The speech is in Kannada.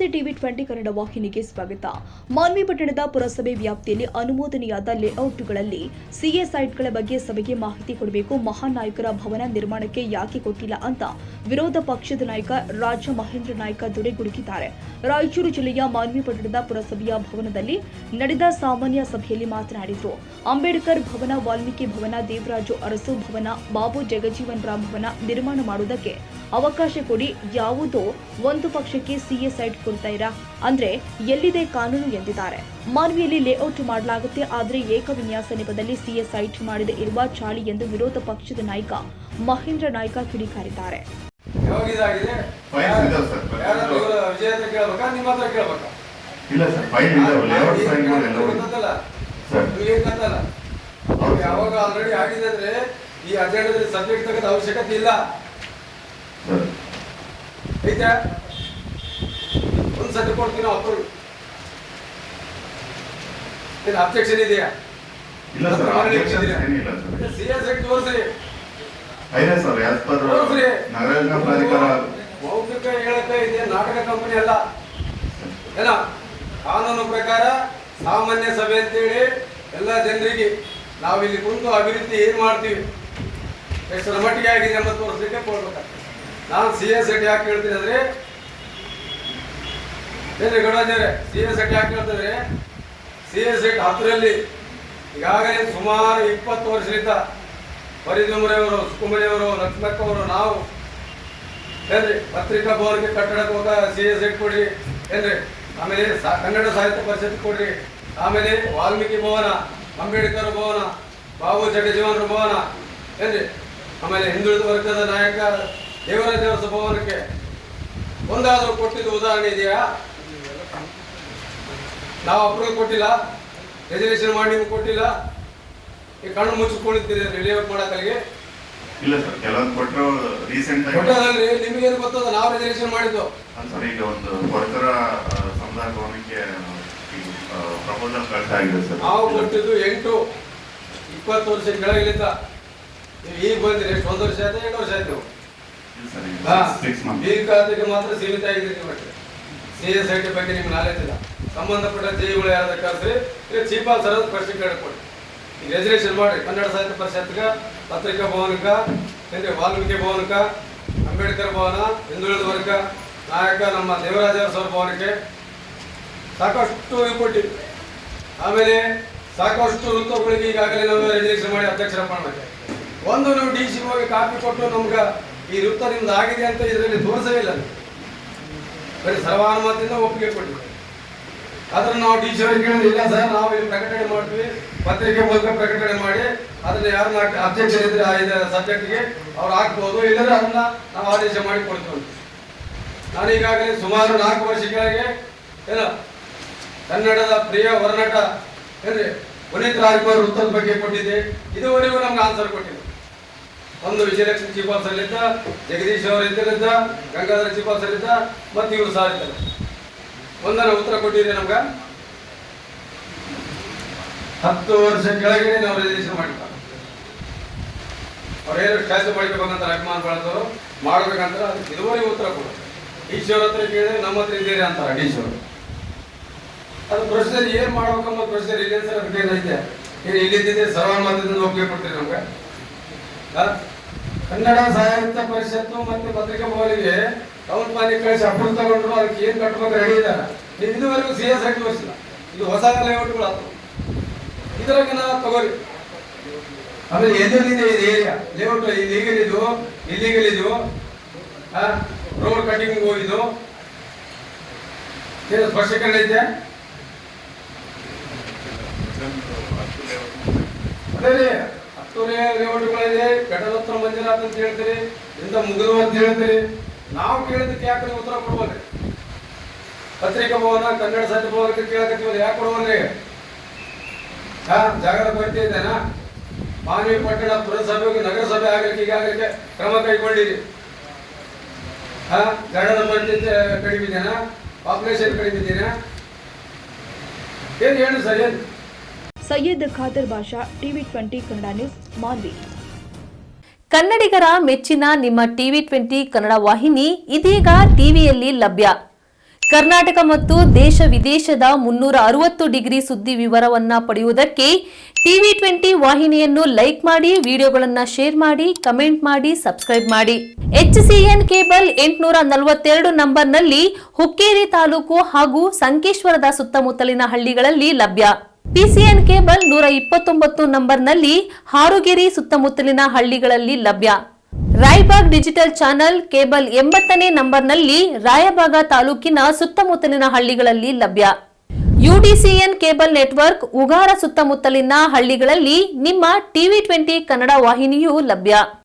ನಮಸ್ತೆ ಟಿವಿ 20 ಕನ್ನಡ ವಾಹಿನಿಗೆ ಸ್ವಾಗತ. ಮಾನ್ವಿ ಪಟ್ಟಣದ ಪುರಸಭೆ ವ್ಯಾಪ್ತಿಯಲ್ಲಿ ಅನುಮೋದನೆಯಾದ ಲೇಔಟ್ಗಳಲ್ಲಿ ಸಿಎ ಸೈಟ್ಗಳ ಬಗ್ಗೆ ಸಭೆಗೆ ಮಾಹಿತಿ ಕೊಡಬೇಕು. ಮಹಾನಾಯಕರ ಭವನ ನಿರ್ಮಾಣಕ್ಕೆ ಯಾಕೆ ಕೊಟ್ಟಿಲ್ಲ ಅಂತ ವಿರೋಧ ಪಕ್ಷದ ನಾಯಕ ರಾಜ ಮಹೇಂದ್ರ ನಾಯ್ಕ ದುಡೆಗುಡುಗಿದ್ದಾರೆ. ರಾಯಚೂರು ಜಿಲ್ಲೆಯ ಮಾನ್ವಿ ಪಟ್ಟಣದ ಪುರಸಭೆಯ ಭವನದಲ್ಲಿ ನಡೆದ ಸಾಮಾನ್ಯ ಸಭೆಯಲ್ಲಿ ಮಾತನಾಡಿದರು. ಅಂಬೇಡ್ಕರ್ ಭವನ, ವಾಲ್ಮೀಕಿ ಭವನ, ದೇವರಾಜು ಅರಸು ಭವನ, ಬಾಬು ಜಗಜೀವನ್ ರಾಮ್ ಭವನ ನಿರ್ಮಾಣ ಮಾಡುವುದಕ್ಕೆ ಅವಕಾಶ ಕೊಡಿ. ಯಾವುದೋ ಒಂದು ಪಕ್ಷಕ್ಕೆ ಸಿಎ ಸೈಟ್ ಕೊಡ್ತಾ ಇರಾ ಅಂದ್ರೆ ಎಲ್ಲಿದೆ ಕಾನೂನು ಎಂದಿದ್ದಾರೆ. ಮಾನ್ವಿಯಲ್ಲಿ ಲೇಔಟ್ ಮಾಡಲಾಗುತ್ತೆ, ಆದರೆ ಏಕವಿನ್ಯಾಸ ನೆಪದಲ್ಲಿ ಸಿಎ ಸೈಟ್ ಮಾಡದೆ ಇರುವ ಚಾಳಿ ಎಂದು ವಿರೋಧ ಪಕ್ಷದ ನಾಯಕ ಮಹೇಂದ್ರ ನಾಯ್ಕ ಕಿಡಿಕಾರಿದ್ದಾರೆ. ಅವಶ್ಯಕತೆ ಇಲ್ಲ. ಒಂದ್ಸತಿ ಕೊಡ್ತೀನಿ ಅಪ್ರೂವ್. ಅಬ್ಜೆಕ್ಷನ್ ಇದೆಯಾ? ಇಲ್ಲ ಸರ್, ಅಬ್ಜೆಕ್ಷನ್ ಏನಿಲ್ಲ ಸರ್. ಸಿಎಸ್ ಆಕ್ಟ್ ತೋರಿಸ್ರಿ. ಐದೇ ಸರ್, ಆಸ್ ಪರ್ ನಗರ ಪ್ರಾಧಿಕಾರ ಮೌಖಿಕ ಹೇಳಕ್ಕೆ ಇದೆ, ನಾಟಕ ಕಂಪನಿ ಅಲ್ಲ. ಏನ ಕಾನೂನು ಪ್ರಕಾರ ಸಾಮಾನ್ಯ ಸಭೆ ಅಂತೇಳಿ ಎಲ್ಲ ಜನರಿಗೆ ನಾವಿಲ್ಲಿ ಕುಂತು ಅಭಿವೃದ್ಧಿ ಏನ್ ಮಾಡ್ತೀವಿ, ಎಷ್ಟರ ಮಟ್ಟಿಗೆ ಆಗಿದೆ ಅಂತ ತೋರಿಸ್ಲಿಕ್ಕೆ ಕೊಡ್ಬೇಕಾಗ್ತದೆ. ನಾನು ಸಿಎಸ್ ಸೆಟ್ ಯಾಕೆ ಹೇಳ್ತೀನಿ ಅಂದ್ರೆ ಏನ್ರಿ ಗೌಡಾಚಾರ್ಯ, ಸಿಎಸ್ ಸೆಟ್ ಯಾಕೆ ಹೇಳ್ತಂದ್ರೆ ಸಿಎಸ್ ಸೆಟ್ ಹತ್ತರಲ್ಲಿ ಈಗಾಗಲೇ ಸುಮಾರು 20 ವರ್ಷದಿಂದ ಪರಿದುಮರೆಯವರು, ಸುಕುಮನಿಯವರು, ಲಕ್ಷ್ಮಕ್ಕವರು, ನಾವು ಏನ್ರಿ ಪತ್ರಿಕಾ ಭವನಕ್ಕೆ ಕಟ್ಟಡಕ್ಕೆ ಹೋಗ ಸಿಎಸ್ ಸೆಟ್ ಕೊಡ್ರಿ ಏನ್ರಿ, ಆಮೇಲೆ ಕನ್ನಡ ಸಾಹಿತ್ಯ ಪರಿಷತ್ ಕೊಡ್ರಿ, ಆಮೇಲೆ ವಾಲ್ಮೀಕಿ ಭವನ, ಅಂಬೇಡ್ಕರ್ ಭವನ, ಬಾಬು ಜಗಜೀವನ್ ಭವನ ಏನ್ರಿ, ಆಮೇಲೆ ಹಿಂದುಳಿದ ವರ್ಗದ ನಾಯಕ ದೇವರಾಜ ಅರಸು ಭವನಕ್ಕೆ ಒಂದಾದರೂ ಕೊಟ್ಟಿದ್ದು ಉದಾಹರಣೆ ಇದೆಯಾ? ನಾವು ಅಪ್ರೂವ್ ಕೊಟ್ಟಿಲ್ಲ, ರೆಸರ್ವೇಷನ್ ಮಾಡಿ ನೀವು ಕೊಟ್ಟಿಲ್ಲ, ಈ ಕಣ್ಣು ಮುಚ್ಚಿಕೊಂಡಿದ್ದೀರಿ ಲೇಔಟ್ ಮಾಡಕ್ಕೆ. ಇಲ್ಲ ಸರ್, ಕೆಲವೊಂದು ಕೊಟ್ಟರು ರೀಸೆಂಟ್ ಆಗಿ ಕೊಟ್ಟದಲ್ಲಿ ನಿಮಗೇನು ಗೊತ್ತದ, ನಾವು ರೆಸರ್ವೇಷನ್ ಮಾಡಿದ್ದು ಸರ್. ಈಗ ಒಂದು ಕೊರತರ ಸಮುದಾಯ ಭವನಕ್ಕೆ ಪ್ರಪೋಸಲ್ ಕಳ್ತಾ ಆಗಿದೆ ಸರ್. ನಾವು ಕೊಟ್ಟಿದ್ದು 8-20 ವರ್ಷ ಕೆಳಗಿಲಿಂದ ನೀವು ಈಗ ಬಂದಿರಿ. ಎಷ್ಟು 1 ವರ್ಷ ಆಯ್ತು, 2 ವರ್ಷ ಆಯ್ತು. ಈ ಖಾತೆಗೆ ಮಾತ್ರ ಸೀಮಿತ ಆಗಿದ್ದೀರಿ. ಸಿಎಸ್ ಐಟಿ ಬಗ್ಗೆ ನಿಮ್ಗೆ ನಾಲೆಜ್ ಇಲ್ಲ. ಸಂಬಂಧಪಟ್ಟ ಜೈಗಳು ಯಾರಾದ್ರೂ ಕರೆಸಿ ಚೀಫ್ ಆಫೀಸರ್ ಸ್ಪಷ್ಟೀಕರಣ ಕೊಡಿ. ಈಗ ರೆಸರ್ವೇಷನ್ ಮಾಡಿ ಕನ್ನಡ ಸಾಹಿತ್ಯ ಪರಿಷತ್ಗೆ, ಪತ್ರಿಕಾ ಭವನಕ್ಕೆ, ವಾಲ್ಮೀಕಿ ಭವನಕ್ಕೆ, ಅಂಬೇಡ್ಕರ್ ಭವನ, ಹಿಂದುಳಿದ ವರ್ಗ ನಾಯಕ ನಮ್ಮ ದೇವರಾಜ ಅರಸು ಭವನಕ್ಕೆ ಸಾಕಷ್ಟು ಕೊಟ್ಟಿವಿ. ಆಮೇಲೆ ಸಾಕಷ್ಟು ವೃತ್ತಗಳಿಗೆ ಈಗಾಗಲೇ ನಾವು ರಿಜಿಸ್ಟ್ರೇಷನ್ ಮಾಡಿ ಅಧ್ಯಕ್ಷರ ಮಾಡಬೇಕು. ಒಂದು ನೀವು ಡಿ ಸಿ ಹೋಗಿ ಕಾಪಿ ಕೊಟ್ಟು ನಮ್ಗೆ ಈ ವೃತ್ತ ನಿಮ್ದು ಆಗಿದೆ ಅಂತ ಇದರಲ್ಲಿ ತೋರಿಸೇ ಇಲ್ಲ. ಬರೀ ಸರ್ವಾನುಮತದಿಂದ ಒಪ್ಪಿಗೆ ಕೊಟ್ಟಿವಿ. ಆದ್ರೆ ನಾವು ಡಿ ಸಿ ಅವರಿಗೆ ಇಲ್ಲ ಸರ್, ನಾವು ಇಲ್ಲಿ ಪ್ರಕಟಣೆ ಮಾಡ್ತೀವಿ, ಪತ್ರಿಕೆ ಮೂಲಕ ಪ್ರಕಟಣೆ ಮಾಡಿ ಅದನ್ನ ಯಾರನ್ನ ಅಬ್ಜೆಕ್ಷನ್ ಇದ್ರೆ ಸಬ್ಜೆಕ್ಟ್ಗೆ ಅವ್ರು ಹಾಕ್ಬೋದು, ಇಲ್ಲದ್ರೆ ಅದನ್ನ ನಾವು ಆದೇಶ ಮಾಡಿ ಕೊಡ್ತೀವಿ. ನಾನು ಈಗಾಗಲೇ ಸುಮಾರು 4 ವರ್ಷ ಕೆಳಗೆ ಕನ್ನಡದ ಪ್ರಿಯ ಹೊರನಟ ಏನ್ರಿ ಪುನೀತ್ ರಾಜ್ಕುಮಾರ್ ವೃತ್ತದ ಬಗ್ಗೆ ಕೊಟ್ಟಿದ್ದೆ. ಇದುವರೆಗೂ ನಮ್ಗೆ ಆನ್ಸರ್ ಕೊಟ್ಟಿಲ್ಲ. ಒಂದು ವಿಜಯಲಕ್ಷ್ಮಿ ಚೀಫ್ ಆಫೀಸರ್ ಇದ್ದ, ಜಗದೀಶ್ ಅವರು ಇದ್ದ, ಗಂಗಾಧರ ಚೀಫ್ ಆಫೀಸರ್ ಇದ್ದ, ಮತ್ತೆ ಇವರು ಸಾರ್ ಇದ್ದಾರೆ. ಒಂದರ ಉತ್ತರ ಕೊಟ್ಟಿದೆ ನಮ್ಗೆ. 10 ವರ್ಷ ಕೆಳಗೆ ನಾವು ರಿಜಿಸ್ಟ್ರೇಷನ್ ಮಾಡಿದ್ದಾರೆ. ಅವ್ರೇನು ಕೆಲಸ ಮಾಡ್ಕೋಬೇಕಂತ ಅಭಿಮಾನ ಬೆಳೆದವರು ಮಾಡ್ಬೇಕಂತ ಅದಕ್ಕೆ ಇದುವರೆಗೂ ಉತ್ತರ ಕೊಡೋದು. ಈಶ್ವರ ಹತ್ರ ಕೇಳಿದ್ರೆ ನಮ್ಮ ಹತ್ರ ಇದ್ದೀರಿ ಅಂತಾರೆ ಈಶ್ವರು. ಅದು ಪ್ರೊಸೀಜರ್ ಏನ್ ಮಾಡ್ಬೇಕಂಬ ಪ್ರೊಸೀಜರ್ ಇದೆ ಸರ್. ಅದಕ್ಕೆ ಏನೈತೆ ಏನು ಇಲ್ಲಿದ್ದಿದೆ ಸರ್ವಾನುಮತದಿಂದ ಒಪ್ಪಿಗೆ ಕೊಡ್ತೀರಿ ನಮ್ಗೆ. ಕನ್ನಡ ಸಾಹಿತ್ಯ ಪರಿಷತ್ತು ಮತ್ತೆ ಪತ್ರಿಕಾ ಭವನಿಗೆ ಟೌನ್ ಪ್ಲಾನಿಂಗ್ ಕಳಿಸಿ ಅಪ್ರೂವ್ ತಗೊಂಡ್ರು ಅದಕ್ಕೆ ಏನ್ ಕಟ್ಟಬೇಕು ರೆಡಿ ಇದ್ದಾರೆ. ನೀವು ಇದುವರೆಗೂ ಸಿಎಸ್ ಆಗಿ ತೋರಿಸಿಲ್ಲ. ಇದು ಹೊಸ ಲೇಔಟ್ಗಳು ಆಯ್ತು, ಇದ್ರಾಗ ನಾವು ತಗೋರಿ. ಆಮೇಲೆ ಎಲ್ಲಿದೆ ಇದು ಏರಿಯಾ ಲೇಔಟ್ ಇಲ್ಲಿಗಲ್ ಇದು ರೋಡ್ ಕಟಿಂಗ್ ಹೋಗಿದ್ದು ಏನು ಸ್ಪಷ್ಟೀಕರಣ ಐತೆ? ಅದೇ ರೀ, 10 ಲೇಔಟ್ಗಳಿದೆ. ಘಟನೋತ್ತರ ಮಂಜೂರಾತ್ ಅಂತ ಹೇಳ್ತೀರಿ, ಇಂದ ಮುಗಿದು ಅಂತ ಹೇಳ್ತೀರಿ. ನಾವು ಕೇಳಿದಕ್ಕೆ ಯಾಕೆ ನೀವು ಉತ್ತರ ಕೊಡ್ಬೋದ್ರಿ? ಪತ್ರಿಕಾ ಭವನ, ಕನ್ನಡ ಸಾಹಿತ್ಯ ಭವನಕ್ಕೆ ಕೇಳಕತ್ತೀವಲ್ಲ, ಯಾಕೆ ಕೊಡ್ಬೋದ್ರಿ? ಜಾಗದ ಕೊರತೆ ಇದೆನಾ? ಮಾನ್ವಿ ಪಟ್ಟಣ ಪುರಸಭೆಗೆ ನಗರಸಭೆ ಆಗಲಿಕ್ಕೆ ಈಗಾಗಲಿಕ್ಕೆ ಕ್ರಮ ಕೈಗೊಂಡಿರಿ. ಗಣದ ಪಂಚಾಯತ್ ಕಡಿಮೆ ಇದೆನಾ? ಪಾಪ್ಯುಲೇಷನ್ ಕಡಿಮೆ ಇದೆನಾ? ಏನು ಹೇಳಿ ಸರ್ ಏನು? Syed Khader Basha, TV 20 Kannada news, Manvi. ಕನ್ನಡಿಗರ ಮೆಚ್ಚಿನ ನಿಮ್ಮ ಟಿವಿ 20 ಕನ್ನಡ ವಾಹಿನಿ ಇದೀಗ ಟಿವಿಯಲ್ಲಿ ಲಭ್ಯ. ಕರ್ನಾಟಕ ಮತ್ತು ದೇಶ ವಿದೇಶದ 360 ಡಿಗ್ರಿ ಸುದ್ದಿ ವಿವರವನ್ನ ಪಡೆಯುವುದಕ್ಕೆ TV20 ವಾಹಿನಿಯನ್ನು ಲೈಕ್ ಮಾಡಿ, ವಿಡಿಯೋಗಳನ್ನು ಶೇರ್ ಮಾಡಿ, ಕಮೆಂಟ್ ಮಾಡಿ, ಸಬ್ಸ್ಕ್ರೈಬ್ ಮಾಡಿ. HCN ಕೇಬಲ್ 842 ನಂಬರ್ನಲ್ಲಿ ಹುಕ್ಕೇರಿ ತಾಲೂಕು ಹಾಗೂ ಸಂಕೇಶ್ವರದ ಸುತ್ತಮುತ್ತಲಿನ ಹಳ್ಳಿಗಳಲ್ಲಿ ಲಭ್ಯ. PCN ಕೇಬಲ್ 129 ನಂಬರ್ನಲ್ಲಿ ಹಾರುಗೆರೆ ಸುತ್ತಮುತ್ತಲಿನ ಹಳ್ಳಿಗಳಲ್ಲಿ ಲಭ್ಯ. ರಾಯಬಾಗ್ ಡಿಜಿಟಲ್ ಚಾನೆಲ್ ಕೇಬಲ್ 80ನೇ ನಂಬರ್ನಲ್ಲಿ ರಾಯಬಾಗ ತಾಲೂಕಿನ ಸುತ್ತಮುತ್ತಲಿನ ಹಳ್ಳಿಗಳಲ್ಲಿ ಲಭ್ಯ. UDCN ಕೇಬಲ್ ನೆಟ್ವರ್ಕ್ ಉಗಾರ ಸುತ್ತಮುತ್ತಲಿನ ಹಳ್ಳಿಗಳಲ್ಲಿ ನಿಮ್ಮ TV20 ಕನ್ನಡ ವಾಹಿನಿಯೂ ಲಭ್ಯ.